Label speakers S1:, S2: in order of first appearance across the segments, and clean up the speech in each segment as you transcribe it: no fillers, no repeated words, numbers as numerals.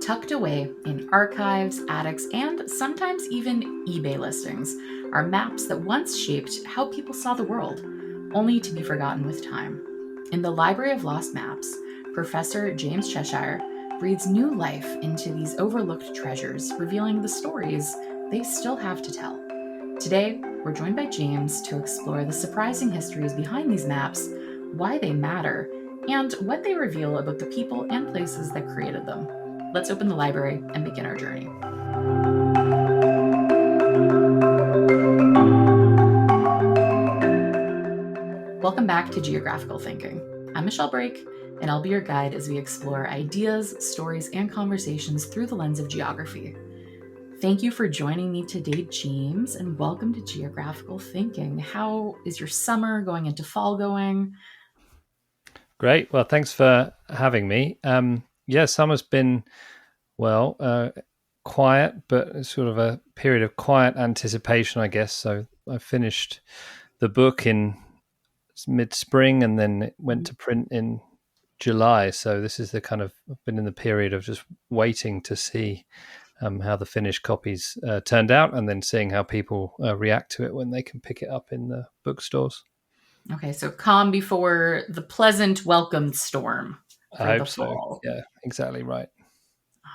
S1: Tucked away in archives, attics, and sometimes even eBay listings are maps that once shaped how people saw the world, only to be forgotten with time. In the Library of Lost Maps, Professor James Cheshire breathes new life into these overlooked treasures, revealing the stories they still have to tell. Today, we're joined by James to explore the surprising histories behind these maps, why they matter, and what they reveal about the people and places that created them. Let's open the library and begin our journey. Welcome back to Geographical Thinking. I'm Michelle Brake, and I'll be your guide as we explore ideas, stories, and conversations through the lens of geography. Thank you for joining me today, James, and welcome to Geographical Thinking. How is your summer going into fall going?
S2: Great. Well, thanks for having me. Summer's been, quiet, but it's sort of a period of quiet anticipation, I guess. So I finished the book in mid-spring and then it went to print in July. So this is I've been in the period of just waiting to see how the finished copies turned out and then seeing how people react to it when they can pick it up in the bookstores.
S1: Okay, so calm before the pleasant welcome storm
S2: I
S1: for the
S2: hope so.
S1: fall.
S2: Yeah, exactly right.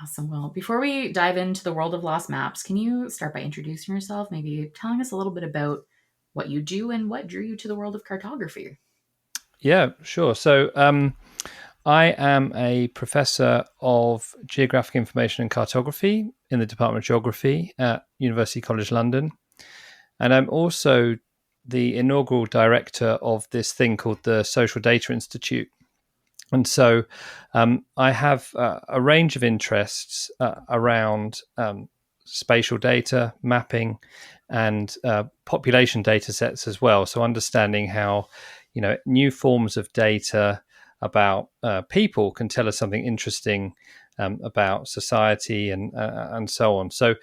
S1: Awesome. Well, before we dive into the world of lost maps, can you start by introducing yourself, maybe telling us a little bit about what you do and what drew you to the world of cartography?
S2: Yeah, sure. So I am a professor of geographic information and cartography in the Department of Geography at University College London. And I'm also the inaugural director of this thing called the Social Data Institute. And so I have a range of interests around spatial data, mapping, and population data sets as well. So understanding how, new forms of data about people can tell us something interesting about society and so on. So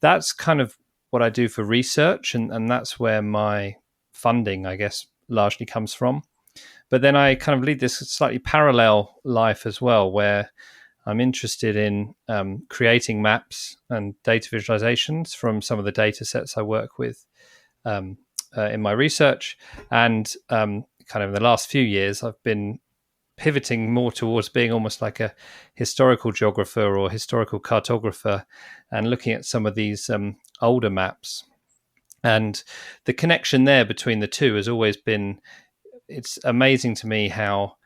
S2: that's kind of what I do for research, and that's where my funding, I guess, largely comes from. But then I kind of lead this slightly parallel life as well, where I'm interested in creating maps and data visualizations from some of the data sets I work with in my research. And kind of in the last few years, I've been pivoting more towards being almost like a historical geographer or historical cartographer and looking at some of these older maps. And the connection there between the two has always been, it's amazing to me how,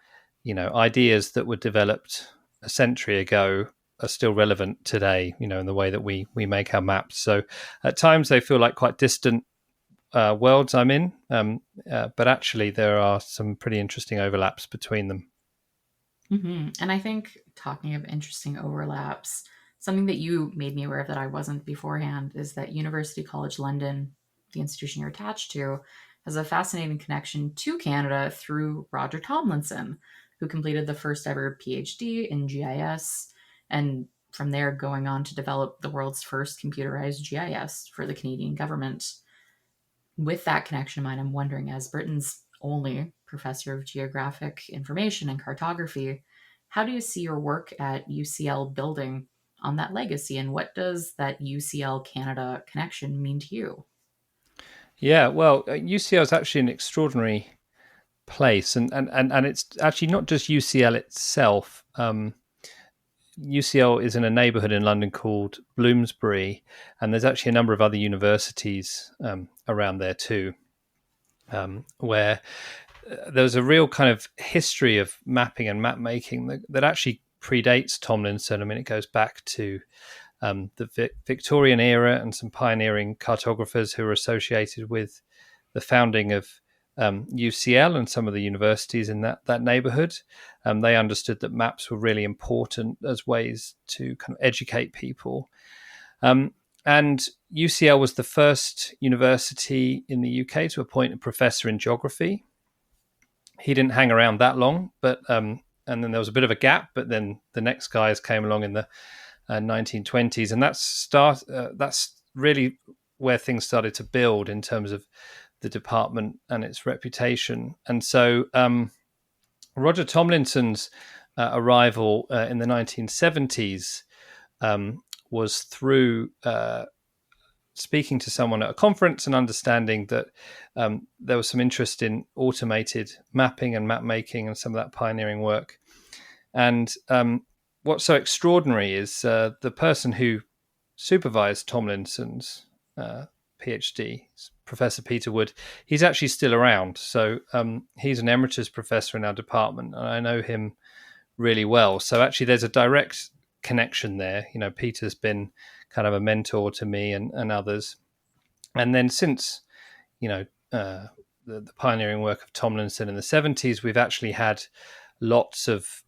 S2: ideas that were developed a century ago are still relevant today, in the way that we make our maps. So at times they feel like quite distant worlds I'm in, but actually there are some pretty interesting overlaps between them.
S1: And I think, talking of interesting overlaps, something that you made me aware of that I wasn't beforehand is that University College London, the institution you're attached to, has a fascinating connection to Canada through Roger Tomlinson, who completed the first ever PhD in GIS, and from there going on to develop the world's first computerized GIS for the Canadian government. With that connection in mind, I'm wondering, as Britain's only professor of geographic information and cartography, how do you see your work at UCL building on that legacy, and what does that UCL Canada connection mean to you?
S2: Yeah, well, UCL is actually an extraordinary place, and it's actually not just UCL itself. UCL is in a neighbourhood in London called Bloomsbury, and there's actually a number of other universities around there too, where there's a real kind of history of mapping and map making that actually predates Tomlinson. I mean, it goes back to the Victorian era and some pioneering cartographers who were associated with the founding of UCL and some of the universities in that neighborhood. They understood that maps were really important as ways to kind of educate people. And UCL was the first university in the UK to appoint a professor in geography. He didn't hang around that long, but and then there was a bit of a gap. But then the next guys came along in the 1920s, and that's really where things started to build in terms of the department and its reputation. And so Roger Tomlinson's arrival in the 1970s was through speaking to someone at a conference and understanding that there was some interest in automated mapping and map making and some of that pioneering work. And what's so extraordinary is the person who supervised Tomlinson's PhD, Professor Peter Wood, he's actually still around. So he's an emeritus professor in our department, and I know him really well. So actually, there's a direct connection there. You know, Peter's been kind of a mentor to me and others. And then since, you know, the pioneering work of Tomlinson in the 70s, we've actually had lots of,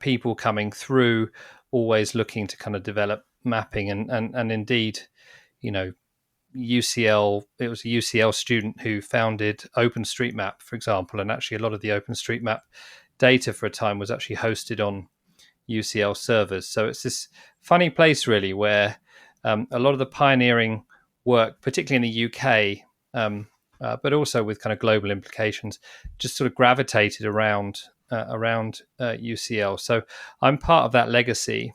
S2: people coming through, always looking to kind of develop mapping. And indeed, you know, UCL, it was a UCL student who founded OpenStreetMap, for example. And actually, a lot of the OpenStreetMap data for a time was actually hosted on UCL servers. So it's this funny place, really, where a lot of the pioneering work, particularly in the UK, but also with kind of global implications, just sort of gravitated around UCL. So I'm part of that legacy,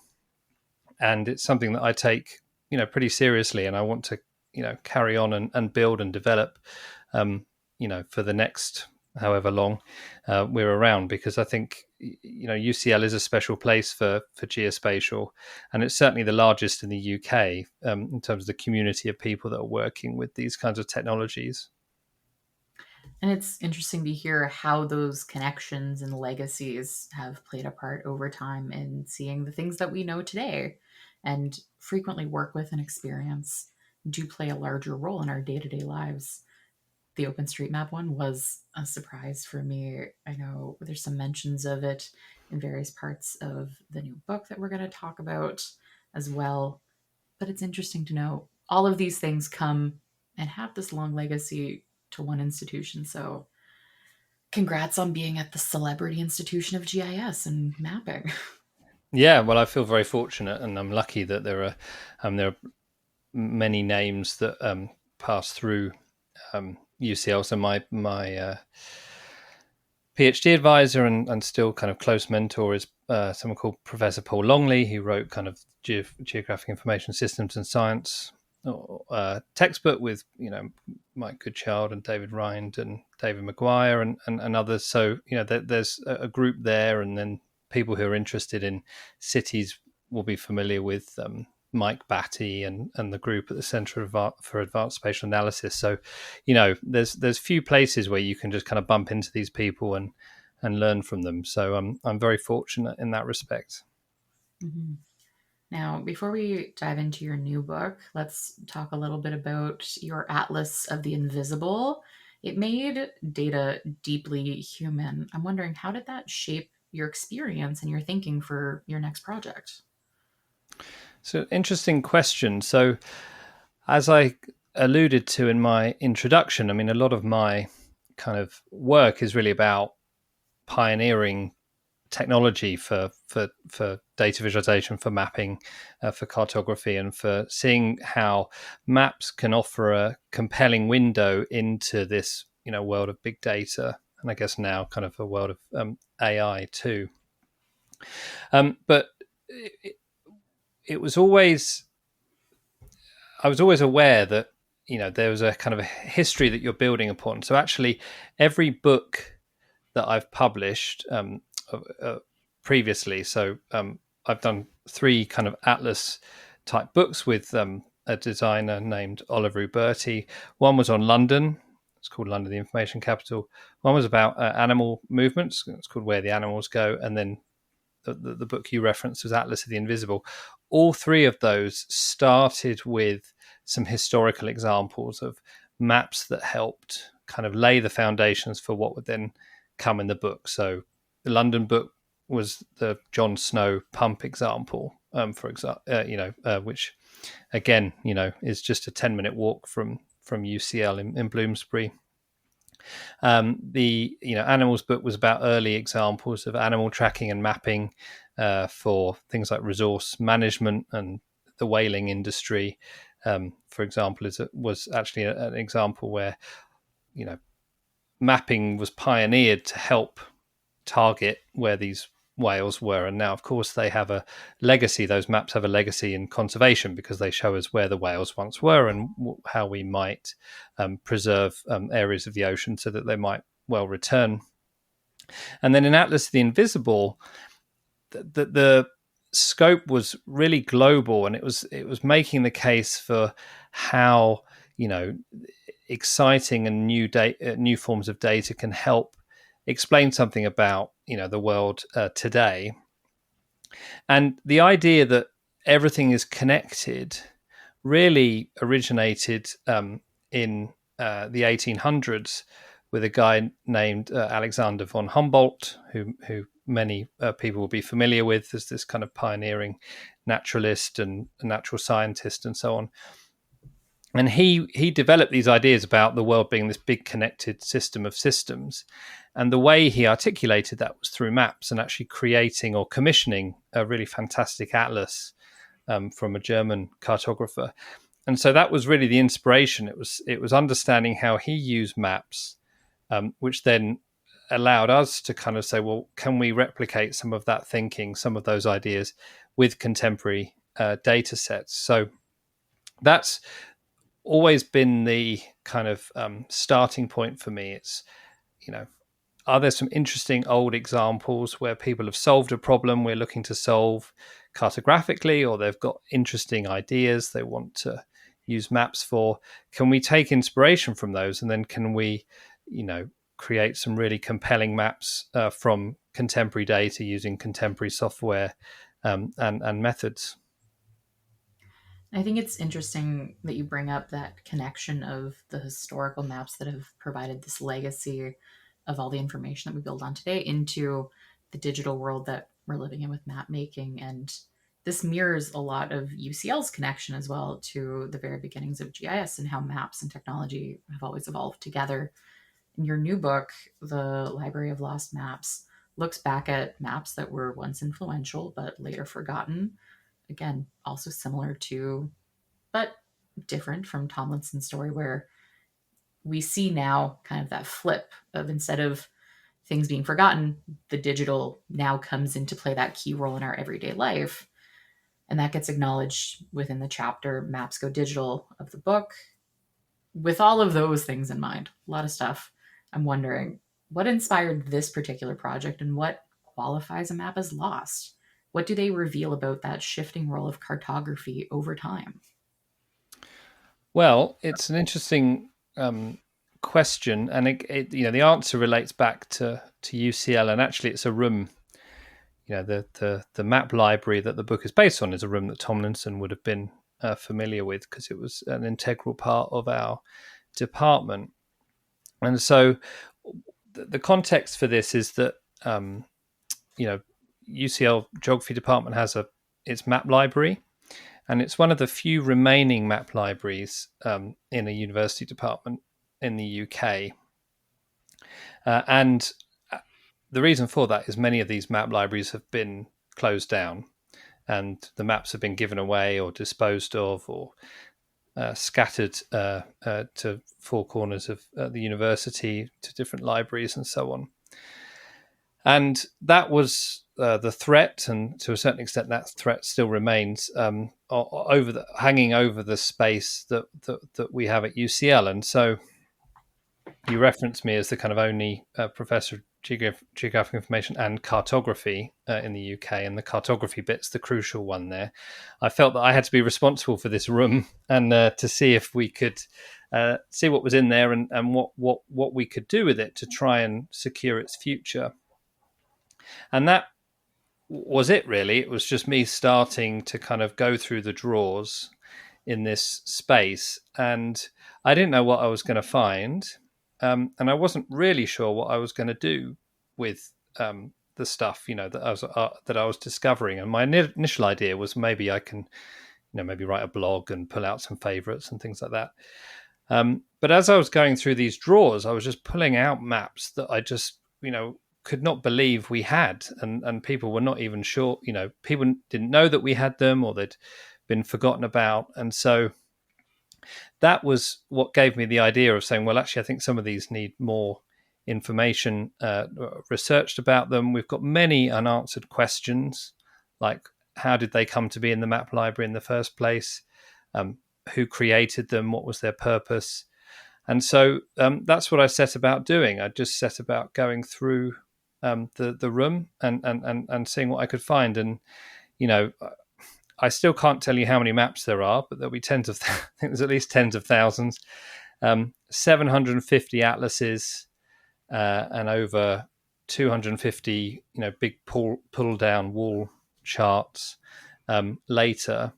S2: and it's something that I take, pretty seriously, and I want to, carry on and build and develop, for the next however long we're around, because I think UCL is a special place for geospatial, and it's certainly the largest in the UK in terms of the community of people that are working with these kinds of technologies.
S1: And it's interesting to hear how those connections and legacies have played a part over time in seeing the things that we know today and frequently work with and experience do play a larger role in our day-to-day lives. The OpenStreetMap one was a surprise for me. I know there's some mentions of it in various parts of the new book that we're going to talk about as well. But it's interesting to know all of these things come and have this long legacy to one institution. So congrats on being at the celebrity institution of GIS and mapping.
S2: Yeah, well, I feel very fortunate, and I'm lucky that there are many names that pass through UCL. So my PhD advisor and still kind of close mentor is someone called Professor Paul Longley, who wrote kind of Geographic Information Systems and Science textbook with Mike Goodchild and David Rind and David Maguire and others. So there's a group there, and then people who are interested in cities will be familiar with Mike Batty and the group at the Centre for Advanced Spatial Analysis. So, there's few places where you can just kind of bump into these people and learn from them. So I'm very fortunate in that respect.
S1: Mm-hmm. Now, before we dive into your new book, let's talk a little bit about your Atlas of the Invisible. It made data deeply human. I'm wondering, how did that shape your experience and your thinking for your next project?
S2: So, interesting question. So, as I alluded to in my introduction, I mean, a lot of my kind of work is really about pioneering technology for data visualization, for mapping, for cartography, and for seeing how maps can offer a compelling window into this world of big data, and I guess now kind of a world of AI too. But it was always I was always aware that there was a kind of a history that you're building upon. So actually, every book that I've published previously, so I've done 3 kind of atlas type books with a designer named Oliver Uberti. One was on London. It's called London, the Information Capital. One was about animal movements. It's called Where the Animals Go. And then the book you referenced was Atlas of the Invisible. All 3 of those started with some historical examples of maps that helped kind of lay the foundations for what would then come in the book. So the London book was the John Snow pump example, for example, which again, is just a 10-minute walk from UCL in Bloomsbury. The animals book was about early examples of animal tracking and mapping for things like resource management, and the whaling industry, for example, was actually an example where mapping was pioneered to help target where these Wales were. And now, of course, they have a legacy. Those maps have a legacy in conservation because they show us where the whales once were and how we might preserve areas of the ocean so that they might well return. And then in Atlas of the Invisible, the scope was really global, and it was making the case for how, exciting and new forms of data can help explain something about the world today. And the idea that everything is connected really originated in the 1800s with a guy named Alexander von Humboldt, who many people will be familiar with as this kind of pioneering naturalist and natural scientist and so on. And he developed these ideas about the world being this big connected system of systems. And the way he articulated that was through maps and actually creating or commissioning a really fantastic atlas from a German cartographer. And so that was really the inspiration. It was understanding how he used maps, which then allowed us to kind of say, well, can we replicate some of that thinking, some of those ideas with contemporary data sets? So that's always been the kind of starting point for me. It's, are there some interesting old examples where people have solved a problem we're looking to solve cartographically, or they've got interesting ideas they want to use maps for? Can we take inspiration from those, and then can we, create some really compelling maps from contemporary data using contemporary software and methods?
S1: I think it's interesting that you bring up that connection of the historical maps that have provided this legacy of all the information that we build on today into the digital world that we're living in with map making. And this mirrors a lot of UCL's connection as well to the very beginnings of GIS and how maps and technology have always evolved together. In your new book, The Library of Lost Maps, looks back at maps that were once influential but later forgotten. Again, also similar to, but different from Tomlinson's story, where we see now kind of that flip of, instead of things being forgotten, the digital now comes into play that key role in our everyday life. And that gets acknowledged within the chapter Maps Go Digital of the book. With all of those things in mind, a lot of stuff, I'm wondering what inspired this particular project and what qualifies a map as lost? What do they reveal about that shifting role of cartography over time?
S2: Well, it's an interesting question, and the answer relates back to UCL, and actually, it's a room. The map library that the book is based on is a room that Tomlinson would have been familiar with because it was an integral part of our department. And so, the context for this is that UCL Geography Department has its map library, and it's one of the few remaining map libraries in a university department in the UK. And the reason for that is many of these map libraries have been closed down, and the maps have been given away or disposed of or scattered to four corners of the university, to different libraries and so on. And that was the threat, and to a certain extent, that threat still remains hanging over the space that we have at UCL. And so, you referenced me as the kind of only professor of geographic information and cartography in the UK, and the cartography bit's the crucial one there. I felt that I had to be responsible for this room and to see if we could see what was in there and what we could do with it to try and secure its future. And that was it, really. It was just me starting to kind of go through the drawers in this space, and I didn't know what I was going to find. And I wasn't really sure what I was going to do with the stuff, that I was discovering. And my initial idea was maybe I can, maybe write a blog and pull out some favorites and things like that. But as I was going through these drawers, I was just pulling out maps that I just, could not believe we had, and people were not even sure. People didn't know that we had them, or they'd been forgotten about, and so that was what gave me the idea of saying, well, actually, I think some of these need more information researched about them. We've got many unanswered questions, like how did they come to be in the map library in the first place? Who created them? What was their purpose? And so that's what I set about doing. I just set about going through the room and seeing what I could find. And you know, I still can't tell you how many maps there are, but there'll be tens of. I think there's at least tens of thousands. 750 atlases and over 250, big pull down wall charts. Later,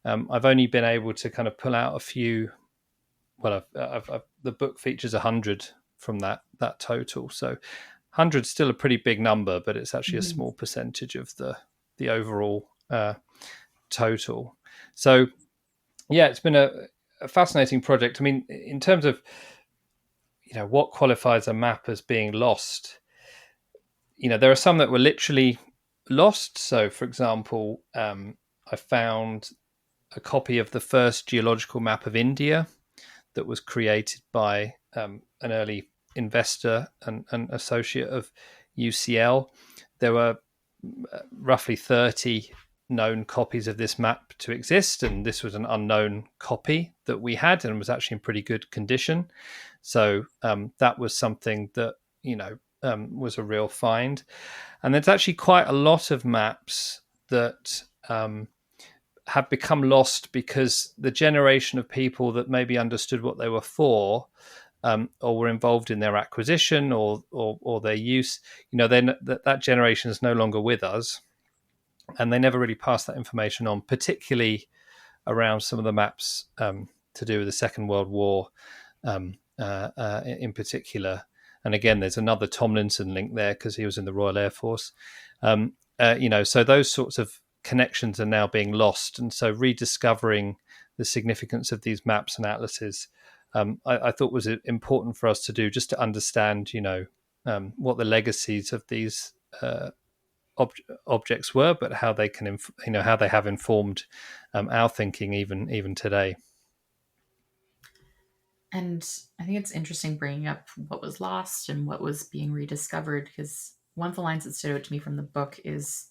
S2: I've only been able to kind of pull out a few. Well, the book features 100 from that total, so 100 is still a pretty big number, but it's actually a small percentage of the overall total. So, yeah, it's been a fascinating project. I mean, in terms of what qualifies a map as being lost, there are some that were literally lost. So, for example, I found a copy of the first geological map of India that was created by an early investor and associate of UCL. There were roughly 30 known copies of this map to exist, and this was an unknown copy that we had and was actually in pretty good condition. So that was something that was a real find. And there's actually quite a lot of maps that have become lost because the generation of people that maybe understood what they were for, or were involved in their acquisition or their use, then that generation is no longer with us, and they never really passed that information on, particularly around some of the maps to do with the Second World War, in particular. And again, there's another Tomlinson link there because he was in the Royal Air Force. So those sorts of connections are now being lost, and so rediscovering the significance of these maps and atlases, I thought was important for us to do, just to understand, what the legacies of these objects were, but how they can, how they have informed our thinking even today.
S1: And I think it's interesting bringing up what was lost and what was being rediscovered, because one of the lines that stood out to me from the book is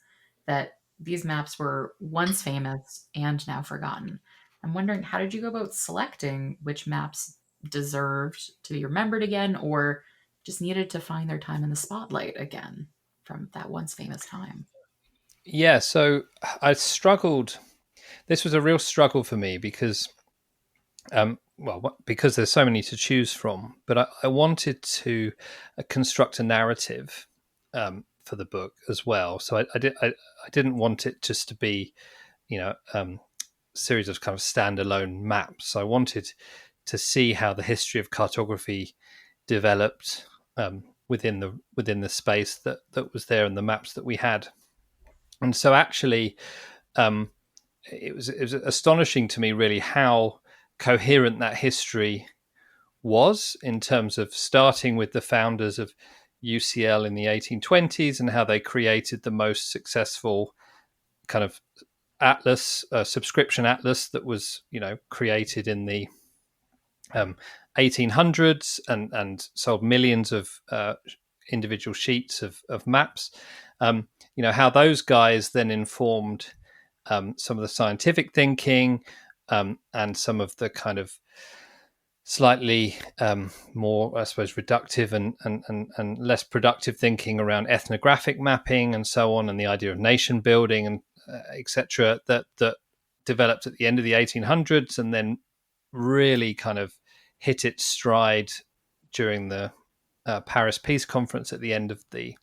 S1: that these maps were once famous and now forgotten. I'm wondering, how did you go about selecting which maps deserved to be remembered again, or just needed to find their time in the spotlight again from that once famous time?
S2: Yeah, so I struggled. This was a real struggle for me because, because there's so many to choose from, but I wanted to construct a narrative for the book as well. So I didn't want it just to be, series of kind of standalone maps. I wanted to see how the history of cartography developed within the space that was there and the maps that we had. And so actually, it was astonishing to me really how coherent that history was, in terms of starting with the founders of UCL in the 1820s and how they created the most successful kind of atlas, subscription atlas that was created in the 1800s and sold millions of individual sheets of maps. How those guys then informed some of the scientific thinking, and some of the kind of slightly more, I suppose, reductive and less productive thinking around ethnographic mapping and so on, and the idea of nation building and etc. that developed at the end of the 1800s and then really kind of hit its stride during the Paris Peace Conference at the end of the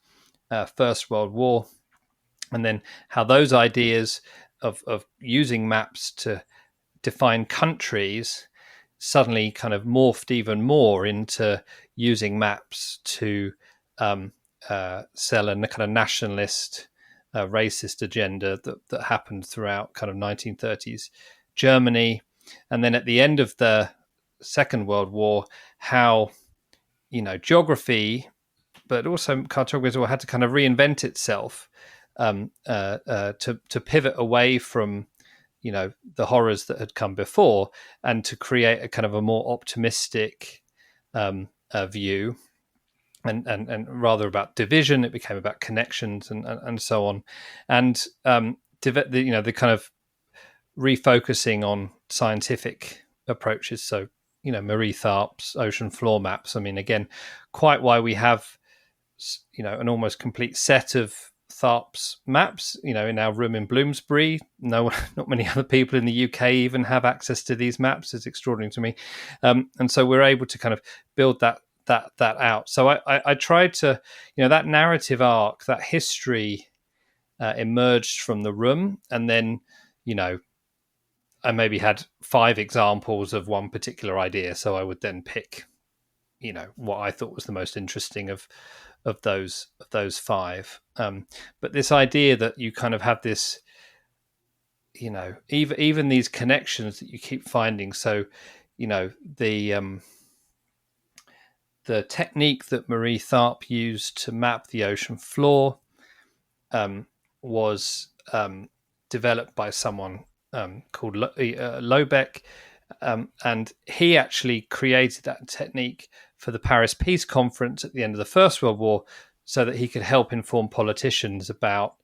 S2: First World War. And then how those ideas of using maps to define countries suddenly kind of morphed even more into using maps to sell a kind of nationalist, racist agenda that happened throughout kind of 1930s Germany. And then at the end of the Second World War, how geography, but also cartography, had to kind of reinvent itself to pivot away from the horrors that had come before, and to create a kind of a more optimistic view and rather about division. It became about connections and so on, and the kind of refocusing on scientific approaches. So Marie Tharp's ocean floor maps. I mean, again, quite why we have an almost complete set of Tharp's maps, in our room in Bloomsbury. No, not many other people in the UK even have access to these maps. It's extraordinary to me, and so we're able to kind of build that out. So I tried to, that narrative arc, that history emerged from the room, and then I maybe had 5 examples of one particular idea. So I would then pick, what I thought was the most interesting of those 5. But this idea that you kind of have this, even these connections that you keep finding. So, the technique that Marie Tharp used to map the ocean floor was developed by someone called Lobeck, and he actually created that technique for the Paris Peace Conference at the end of the First World War, so that he could help inform politicians about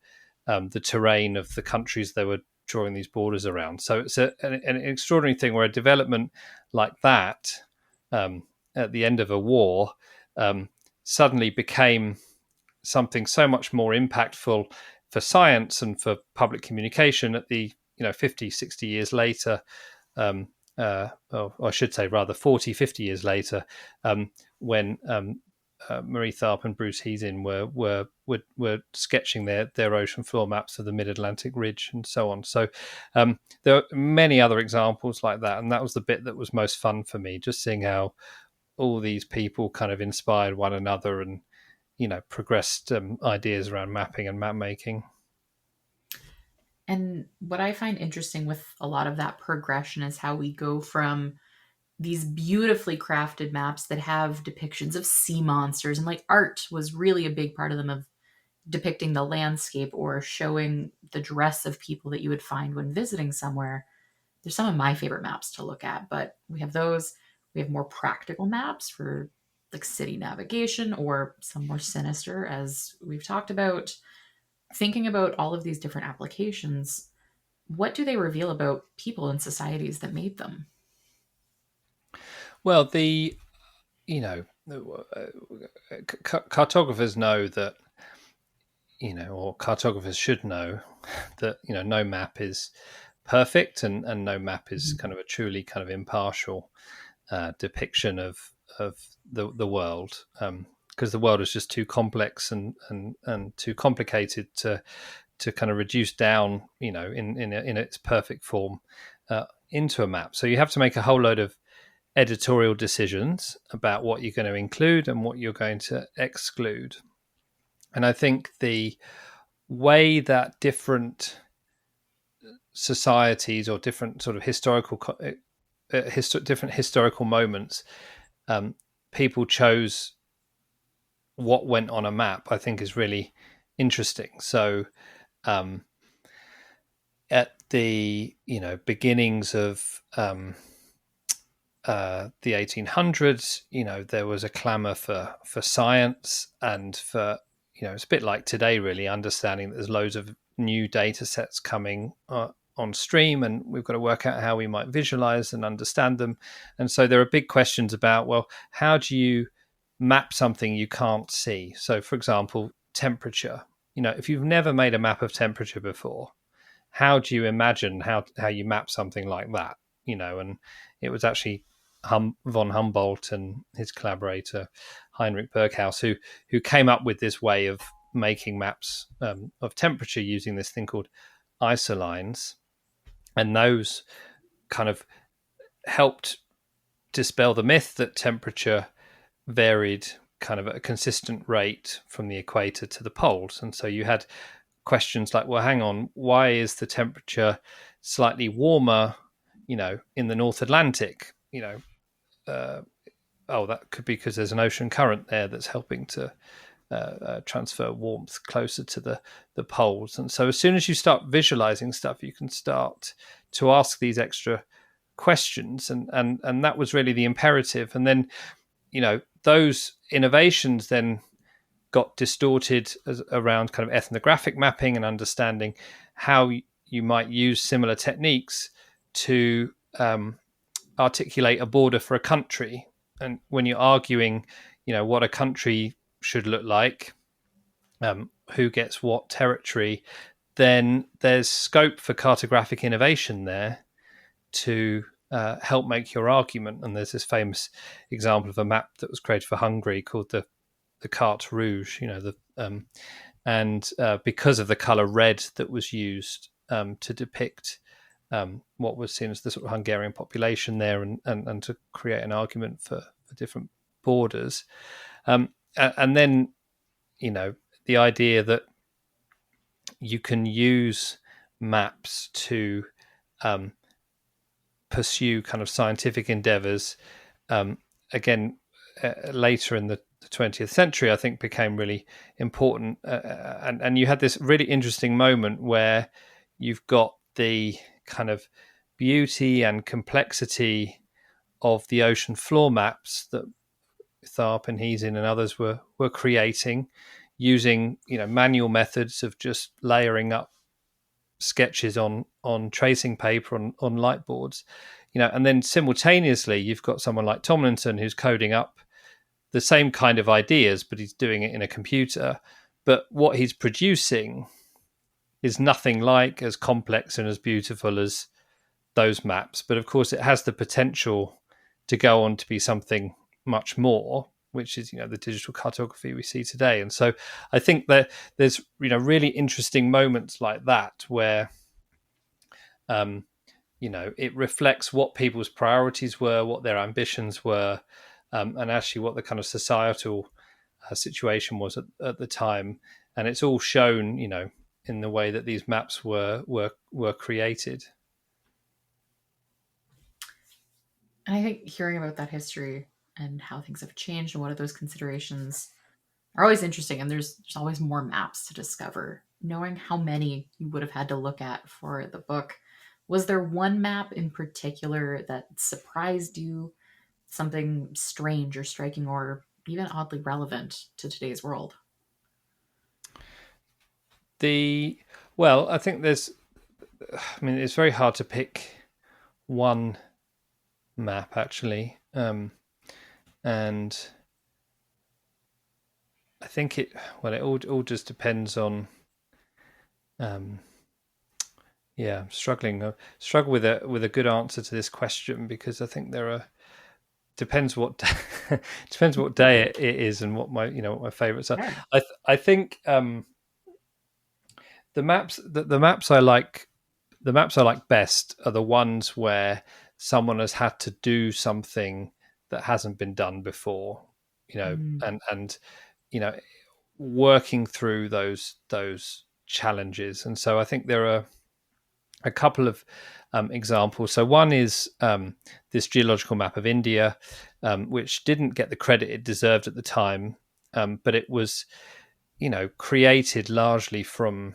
S2: the terrain of the countries they were drawing these borders around. So it's an extraordinary thing where a development like that at the end of a war suddenly became something so much more impactful for science and for public communication at the 50, 60 years later, or I should say rather 40, 50 years later, when Marie Tharp and Bruce Heasin were sketching their ocean floor maps of the Mid-Atlantic Ridge and so on. So there are many other examples like that, and that was the bit that was most fun for me, just seeing how all these people kind of inspired one another and progressed ideas around mapping and map making.
S1: And what I find interesting with a lot of that progression is how we go from these beautifully crafted maps that have depictions of sea monsters, and like art was really a big part of them, of depicting the landscape or showing the dress of people that you would find when visiting somewhere. There's some of my favorite maps to look at, but we have those. We have more practical maps for like city navigation, or some more sinister, as we've talked about. Thinking about all of these different applications, what do they reveal about people and societies that made them?
S2: Well, cartographers know that, or cartographers should know that, no map is perfect, and no map is kind of a truly kind of impartial depiction of the world, because the world is just too complex and too complicated to kind of reduce down, in its perfect form into a map. So you have to make a whole load of editorial decisions about what you're going to include and what you're going to exclude. And I think the way that different societies or different sort of different historical moments, people chose what went on a map, I think is really interesting. So at the beginnings of the 1800s, there was a clamor for science and for, it's a bit like today, really, understanding that there's loads of new data sets coming on stream, and we've got to work out how we might visualize and understand them. And so there are big questions about, well, how do you map something you can't see? So, for example, temperature. If you've never made a map of temperature before, how do you imagine how you map something like that? And it was actually von Humboldt and his collaborator Heinrich Berghaus who came up with this way of making maps of temperature using this thing called isolines, and those kind of helped dispel the myth that temperature varied kind of at a consistent rate from the equator to the poles. And so you had questions like, well, hang on, why is the temperature slightly warmer, in the North Atlantic? That could be because there's an ocean current there that's helping to transfer warmth closer to the poles. And so as soon as you start visualizing stuff, you can start to ask these extra questions, and that was really the imperative. And then those innovations then got distorted around kind of ethnographic mapping and understanding how you might use similar techniques to articulate a border for a country. And when you're arguing, what a country should look like, who gets what territory, then there's scope for cartographic innovation there to help make your argument. And there's this famous example of a map that was created for Hungary called the carte rouge, and because of the color red that was used to depict what was seen as the sort of Hungarian population there, and to create an argument for different borders, and then the idea that you can use maps to pursue kind of scientific endeavors, again, later in the 20th century, I think became really important. And you had this really interesting moment where you've got the kind of beauty and complexity of the ocean floor maps that Tharp and Heesin and others were creating, using manual methods of just layering up sketches on tracing paper on light boards, and then simultaneously you've got someone like Tomlinson who's coding up the same kind of ideas, but he's doing it in a computer. But what he's producing is nothing like as complex and as beautiful as those maps. But of course, it has the potential to go on to be something much more, which is the digital cartography we see today. And so I think that there's really interesting moments like that where it reflects what people's priorities were, what their ambitions were, and actually what the kind of societal situation was at the time. And it's all shown in the way that these maps were created.
S1: And I think hearing about that history and how things have changed and what are those considerations are always interesting. And there's always more maps to discover. Knowing how many you would have had to look at for the book, was there one map in particular that surprised you, something strange or striking or even oddly relevant to today's world?
S2: I think it's very hard to pick one map actually, and I think it all just depends on struggle with a good answer to this question, because I think depends what depends what day it is and what my favorites are.
S1: Yeah.
S2: I think the maps I like best are the ones where someone has had to do something that hasn't been done before,
S1: Mm.
S2: and working through those challenges. And so I think there are a couple of examples. So one is this geological map of India, which didn't get the credit it deserved at the time, but it was created largely from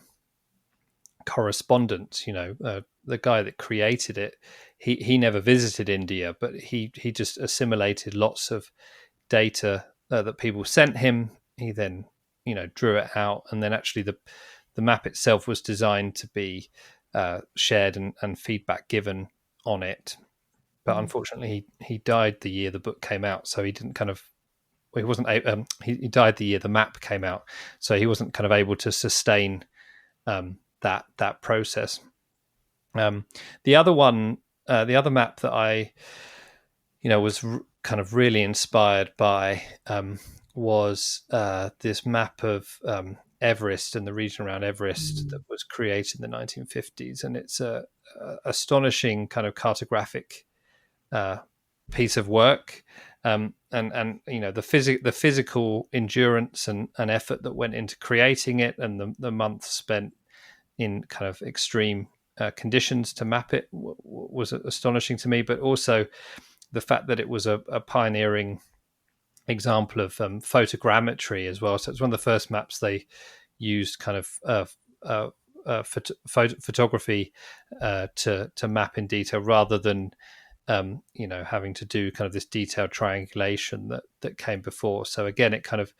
S2: correspondence. The guy that created it, he never visited India, but he just assimilated lots of data that people sent him. He then drew it out, and then actually the map itself was designed to be shared and feedback given on it. But
S1: Mm.
S2: unfortunately, he died the year the book came out, so he didn't kind of. Well, he wasn't. He died the year the map came out, so he wasn't kind of able to sustain that process. The other one, the other map that I, was kind of really inspired by, was this map of Everest and the region around Everest that
S1: Mm.
S2: was created in the 1950s, and it's a astonishing kind of cartographic piece of work, and the physical endurance and effort that went into creating it, and the months spent in kind of extreme conditions to map it was astonishing to me. But also the fact that it was a pioneering example of photogrammetry as well. So it's one of the first maps they used kind of photography to map in detail, rather than having to do kind of this detailed triangulation that came before. So again, it kind of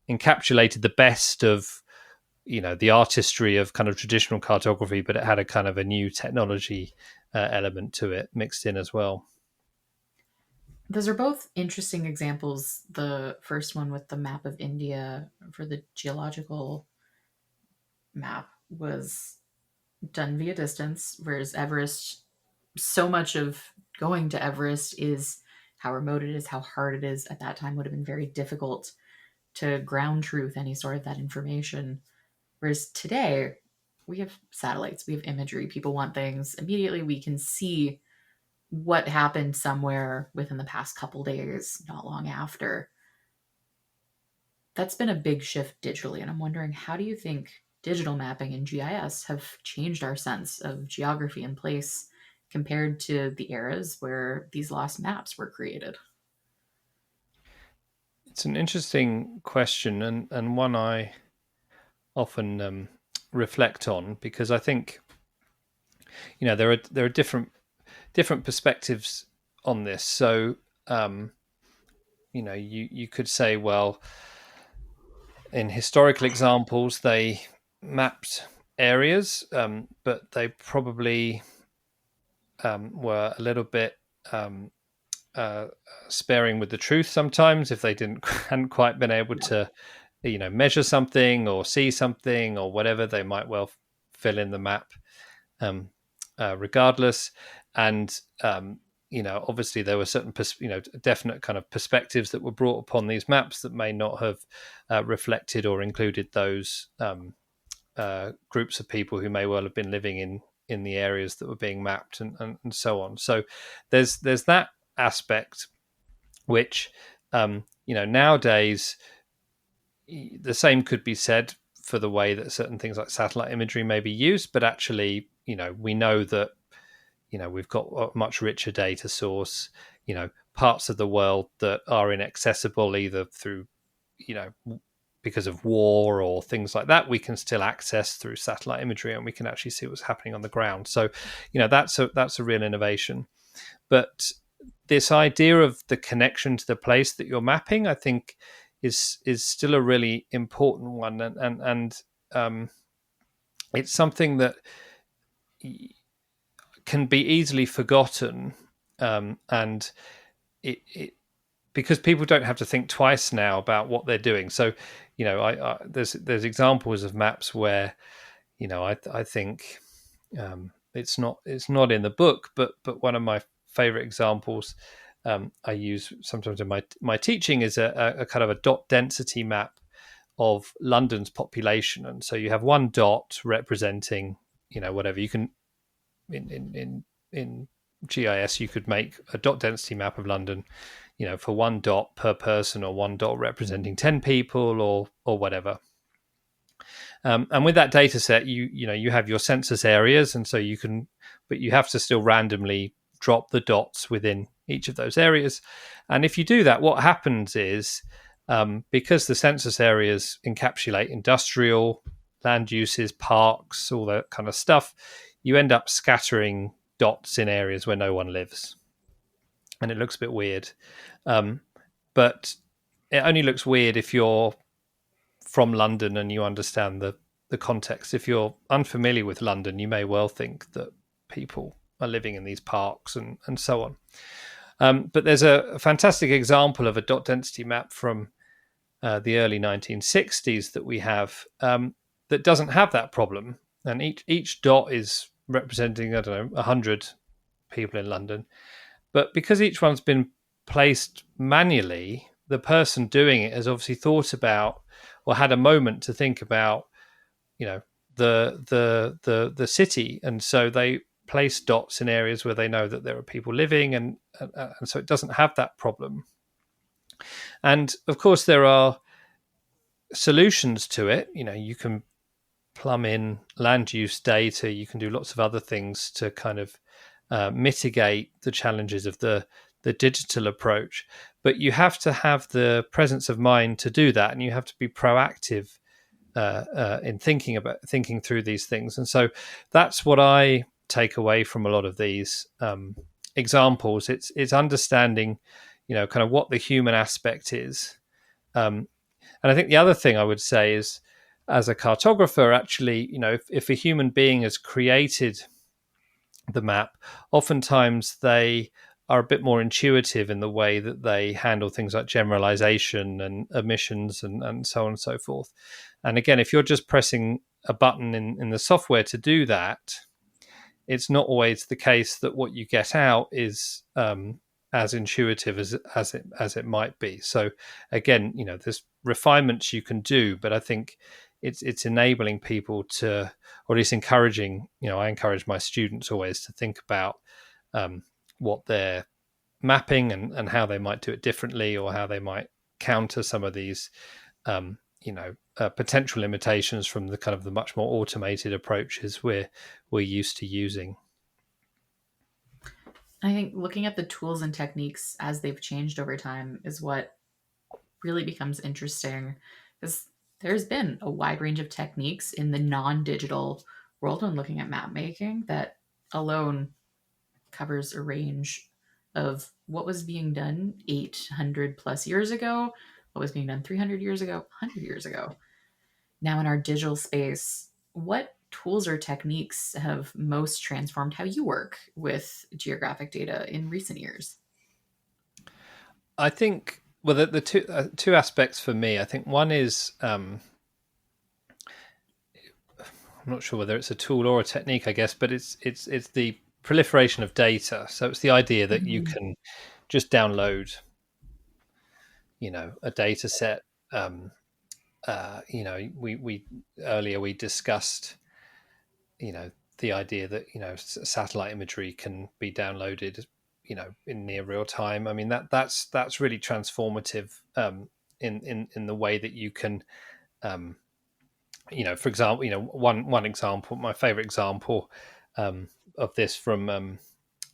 S2: encapsulated the best of the artistry of kind of traditional cartography, but it had a kind of a new technology element to it mixed in as well.
S1: Those are both interesting examples. The first one with the map of India for the geological map was done via distance, whereas Everest, so much of going to Everest is how remote it is, how hard it is. At that time would have been very difficult to ground truth any sort of that information. Whereas today, we have satellites, we have imagery, people want things immediately. We can see what happened somewhere within the past couple days, not long after. That's been a big shift digitally. And I'm wondering, how do you think digital mapping and GIS have changed our sense of geography and place compared to the eras where these lost maps were created?
S2: It's an interesting question, and one I often reflect on, because I think there are different perspectives on this. So you could say, well, in historical examples, they mapped areas, but they probably were a little bit uh, sparing with the truth sometimes if they hadn't quite been able to measure something or see something or whatever. They might well fill in the map regardless. And obviously there were certain definite kind of perspectives that were brought upon these maps that may not have reflected or included those groups of people who may well have been living in the areas that were being mapped, and so on. So there's that aspect, which nowadays the same could be said for the way that certain things like satellite imagery may be used, but actually we know that we've got a much richer data source, parts of the world that are inaccessible either through because of war or things like that, we can still access through satellite imagery, and we can actually see what's happening on the ground. So that's a real innovation. But this idea of the connection to the place that you're mapping, I think, is still a really important one, and it's something that can be easily forgotten, and it because people don't have to think twice now about what they're doing. So, there's examples of maps where, I think it's not in the book, but one of my favorite examples I use sometimes in my teaching is a kind of a dot density map of London's population, and so you have one dot representing whatever you can in GIS you could make a dot density map of London, for one dot per person or one dot representing 10 people or whatever. And with that data set, you have your census areas, and so but you have to still randomly drop the dots within each of those areas. And if you do that, what happens is, because the census areas encapsulate industrial land uses, parks, all that kind of stuff, you end up scattering dots in areas where no one lives, and it looks a bit weird. But it only looks weird if you're from London and you understand the context. If you're unfamiliar with London, you may well think that people are living in these parks and so on. But there's a fantastic example of a dot density map from the early 1960s that we have, that doesn't have that problem. And each dot is representing, 100 people in London. But because each one's been placed manually, the person doing it has obviously thought about, or had a moment to think about, the city, and so they place dots in areas where they know that there are people living, and so it doesn't have that problem. And of course, there are solutions to it. You can plumb in land use data. You can do lots of other things to kind of mitigate the challenges of the digital approach, but you have to have the presence of mind to do that, and you have to be proactive in thinking through these things. And so that's what I take away from a lot of these examples. It's understanding, kind of what the human aspect is. And I think the other thing I would say is, as a cartographer, actually, if a human being has created the map, oftentimes they are a bit more intuitive in the way that they handle things like generalization and omissions and so on and so forth. And again, if you're just pressing a button in the software to do that, it's not always the case that what you get out is as intuitive as it might be. So again, there's refinements you can do, but I think it's enabling people to, or at least encouraging. I encourage my students always to think about what they're mapping and how they might do it differently, or how they might counter some of these potential limitations from the kind of the much more automated approaches we're used to using.
S1: I think looking at the tools and techniques as they've changed over time is what really becomes interesting, because there's been a wide range of techniques in the non-digital world when looking at map making that alone covers a range of what was being done 800 plus years ago, what was being done 300 years ago, 100 years ago. Now, in our digital space, what tools or techniques have most transformed how you work with geographic data in recent years?
S2: I think, well, the two aspects for me. I think one is I'm not sure whether it's a tool or a technique, I guess, but it's the proliferation of data. So it's the idea that you
S1: Mhm.
S2: can just download, a data set. We earlier we discussed, the idea that satellite imagery can be downloaded, in near real time. I mean that's really transformative in the way that you can. Um, for example, one example, my favorite example of this from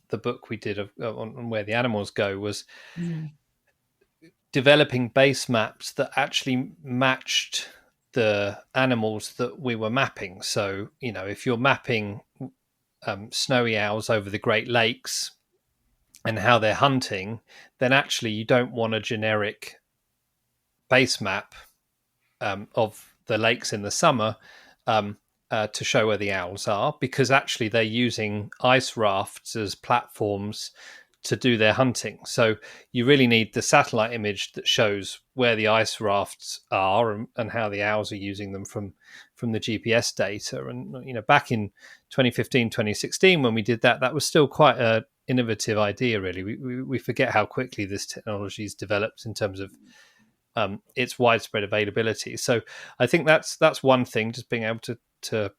S2: the book we did on where the animals go was
S1: Mhm.
S2: developing base maps that actually matched the animals that we were mapping. So, if you're mapping snowy owls over the Great Lakes and how they're hunting, then actually you don't want a generic base map of the lakes in the summer um, to show where the owls are, because actually they're using ice rafts as platforms to do their hunting. So you really need the satellite image that shows where the ice rafts are and how the owls are using them from the GPS data. And back in 2015, 2016, when we did that, that was still quite a innovative idea. Really, we forget how quickly this technology has developed in terms of its widespread availability. So I think that's one thing, just being able to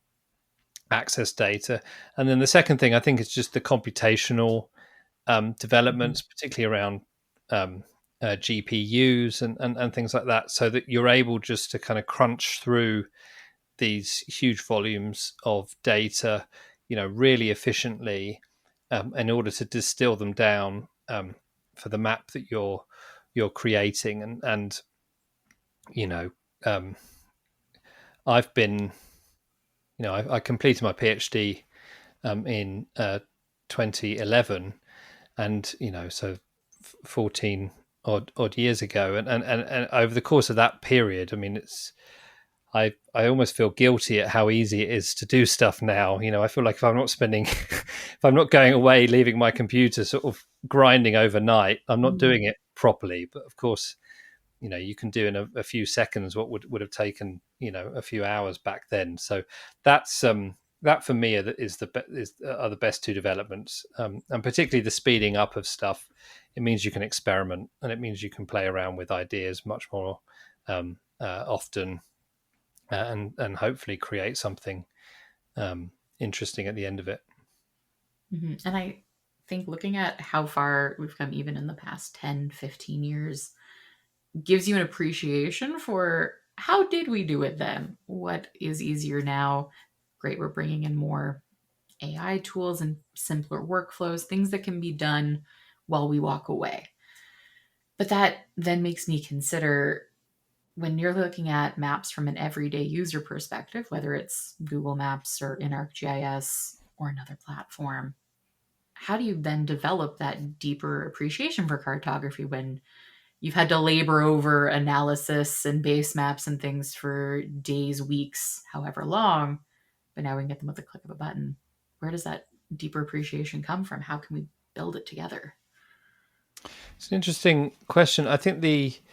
S2: access data. And then the second thing I think is just the computational
S1: Mhm.
S2: developments, particularly around GPUs and things like that, so that you're able just to kind of crunch through these huge volumes of data, really efficiently, in order to distill them down for the map that you're creating. And you know, um, I've been, I completed my PhD in 2011, and so 14 odd years ago, and over the course of that period, I mean, I almost feel guilty at how easy it is to do stuff now. I feel like if I'm not spending, if I'm not going away, leaving my computer sort of grinding overnight, I'm not
S1: Mhm.
S2: doing it properly. But of course, you can do in a few seconds what would have taken a few hours back then. So that's that for me are the best two developments, and particularly the speeding up of stuff. It means you can experiment, and it means you can play around with ideas much more often, and hopefully create something interesting at the end of it.
S1: Mhm. And I think looking at how far we've come, even in the past 10, 15 years, gives you an appreciation for how did we do it then? What is easier now? Great, we're bringing in more AI tools and simpler workflows, things that can be done while we walk away. But that then makes me consider, when you're looking at maps from an everyday user perspective, whether it's Google Maps or in ArcGIS or another platform, how do you then develop that deeper appreciation for cartography when you've had to labor over analysis and base maps and things for days, weeks, however long, but now we can get them with the click of a button? Where does that deeper appreciation come from? How can we build it together?
S2: It's an interesting question. I think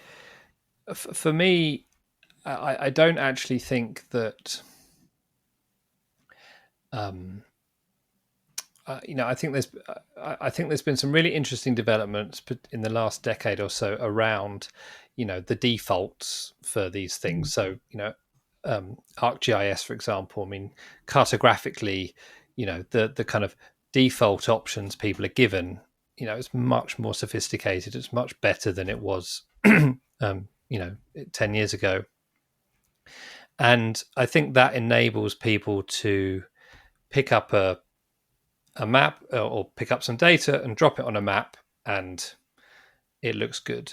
S2: for me, I don't actually think that. Um, I think there's been some really interesting developments in the last decade or so around, the defaults for these things. So, ArcGIS, for example, I mean, cartographically, the kind of default options people are given, it's much more sophisticated. It's much better than it was, 10 years ago. And I think that enables people to pick up a map or pick up some data and drop it on a map, and it looks good.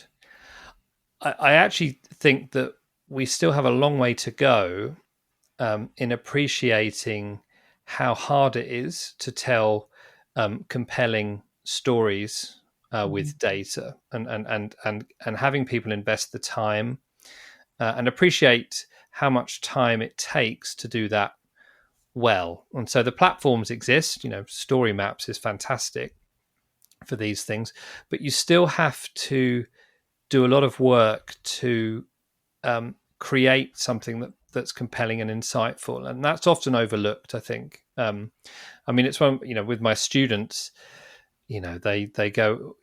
S2: I actually think that we still have a long way to go in appreciating how hard it is to tell compelling stories
S1: Mhm.
S2: with data, and having people invest the time and appreciate how much time it takes to do that well. And so the platforms exist. Story Maps is fantastic for these things, but you still have to do a lot of work to create something that's compelling and insightful, and that's often overlooked, I think. I mean, it's one, with my students, they go,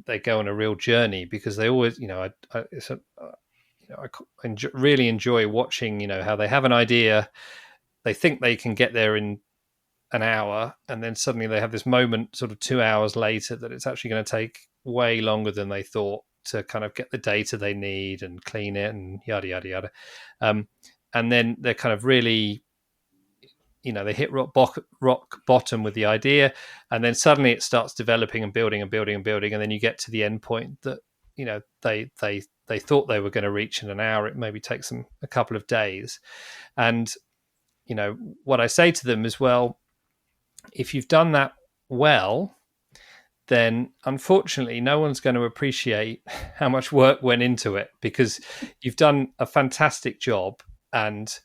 S2: they go on a real journey, because they always, it's a, really enjoy watching, how they have an idea, they think they can get there in an hour, and then suddenly they have this moment sort of 2 hours later that it's actually going to take way longer than they thought to kind of get the data they need and clean it and yada yada yada. And then they're kind of really, they hit rock bottom with the idea, and then suddenly it starts developing and building and building and building, and then you get to the end point that, they thought they were going to reach in an hour. It maybe takes them a couple of days. And what I say to them is, well, if you've done that well, then unfortunately no one's going to appreciate how much work went into it, because you've done a fantastic job, and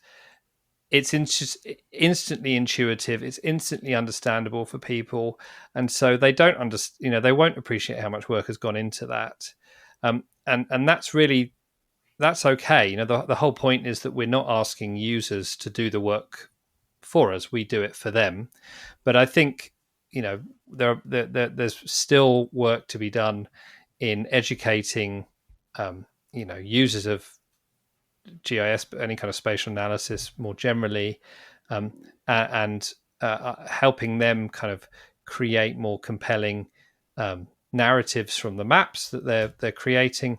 S2: it's instantly intuitive, it's instantly understandable for people, and so they don't understand, they won't appreciate how much work has gone into that. And that's okay. The whole point is that we're not asking users to do the work for us, we do it for them. But I think, there's still work to be done in educating users of GIS, but any kind of spatial analysis more generally, and helping them kind of create more compelling narratives from the maps that they're creating,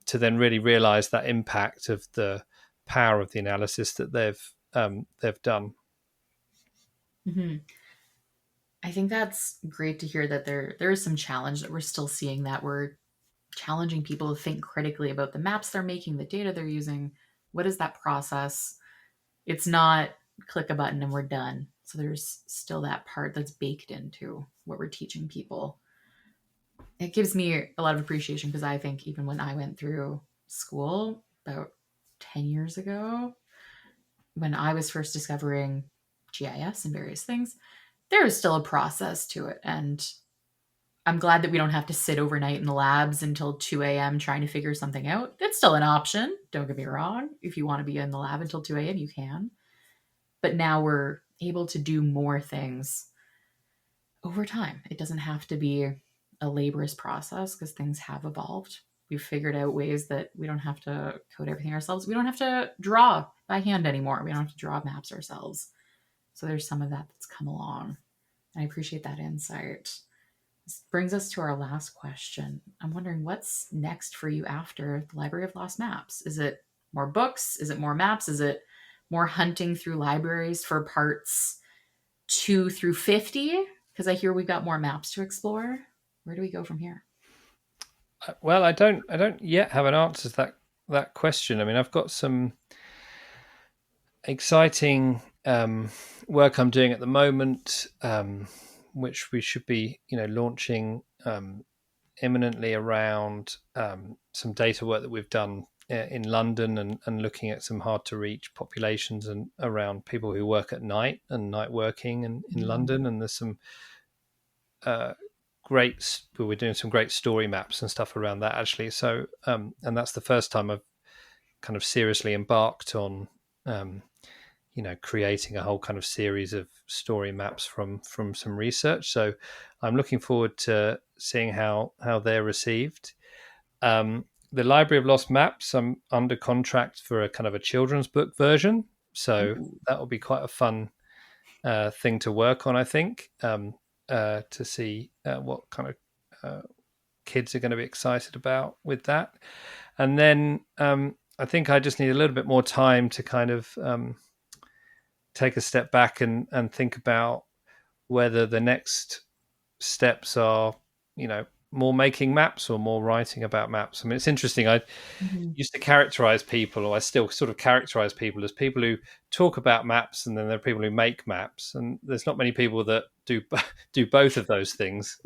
S2: to then really realize that impact of the power of the analysis that they've done.
S1: Mhm. I think that's great to hear that there is some challenge that we're still seeing, that we're challenging people to think critically about the maps they're making, the data they're using. What is that process? It's not click a button and we're done. So there's still that part that's baked into what we're teaching people. It gives me a lot of appreciation, because I think even when I went through school about 10 years ago, when I was first discovering GIS and various things, there was still a process to it. And I'm glad that we don't have to sit overnight in the labs until 2 a.m. trying to figure something out. It's still an option. Don't get me wrong. If you want to be in the lab until 2 a.m., you can. But now we're able to do more things over time. It doesn't have to be a laborious process, because things have evolved. We've figured out ways that we don't have to code everything ourselves. We don't have to draw by hand anymore. We don't have to draw maps ourselves. So there's some of that that's come along. And I appreciate that insight. This brings us to our last question. I'm wondering, what's next for you after the Library of Lost Maps? Is it more books? Is it more maps? Is it more hunting through libraries for parts 2 through 50? Because I hear we've got more maps to explore. Where do we go from here?
S2: Well, I don't yet have an answer to that question. I mean, I've got some exciting work I'm doing at the moment, which we should be, launching imminently around some data work that we've done in London, and looking at some hard to reach populations and around people who work at night and night working in London. And there's some we're doing some great story maps and stuff around that, actually. So and that's the first time I've kind of seriously embarked on creating a whole kind of series of story maps from some research. So I'm looking forward to seeing how they're received. The Library of Lost Maps, I'm under contract for a kind of a children's book version, so
S1: Ooh.
S2: that will be quite a fun thing to work on, I think, to see what kind of kids are going to be excited about with that. And then I think I just need a little bit more time to kind of take a step back and think about whether the next steps are, more making maps or more writing about maps. I mean, it's interesting. I used to characterize people, or I still sort of characterize people, as people who talk about maps, and then there are people who make maps. And there's not many people that do both of those things,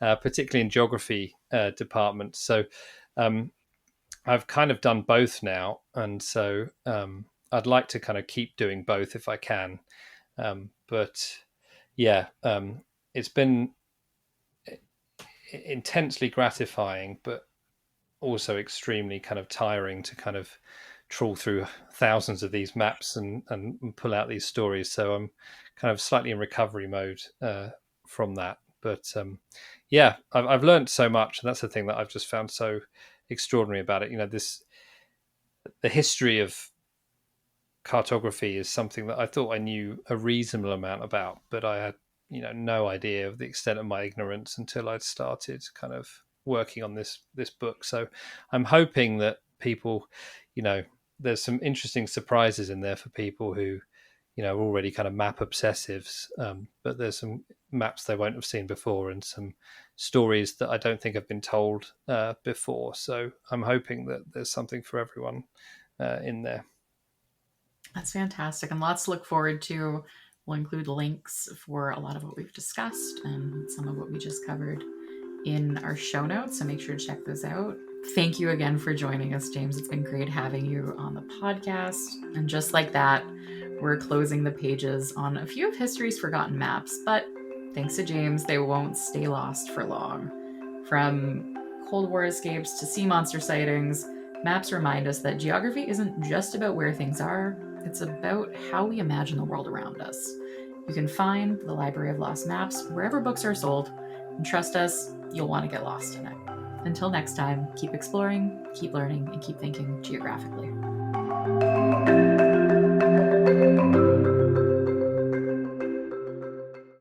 S2: particularly in geography departments. So I've kind of done both now, and so I'd like to kind of keep doing both if I can. But yeah, it's been intensely gratifying, but also extremely kind of tiring to kind of trawl through thousands of these maps and pull out these stories. So I'm kind of slightly in recovery mode from that. But yeah, I've learned so much, and that's the thing that I've just found so extraordinary about it. The history of cartography is something that I thought I knew a reasonable amount about, but I had no idea of the extent of my ignorance until I'd started kind of working on this book. So I'm hoping that people, there's some interesting surprises in there for people who are already kind of map obsessives, but there's some maps they won't have seen before, and some stories that I don't think have been told before. So I'm hoping that there's something for everyone in there.
S1: That's fantastic, and lots to look forward to. We'll include links for a lot of what we've discussed and some of what we just covered in our show notes, so make sure to check those out. Thank you again for joining us, James. It's been great having you on the podcast. And just like that, we're closing the pages on a few of history's forgotten maps, but thanks to James, they won't stay lost for long. From Cold War escapes to sea monster sightings, maps remind us that geography isn't just about where things are, it's about how we imagine the world around us. You can find the Library of Lost Maps wherever books are sold, and trust us, you'll want to get lost in it. Until next time, keep exploring, keep learning, and keep thinking geographically.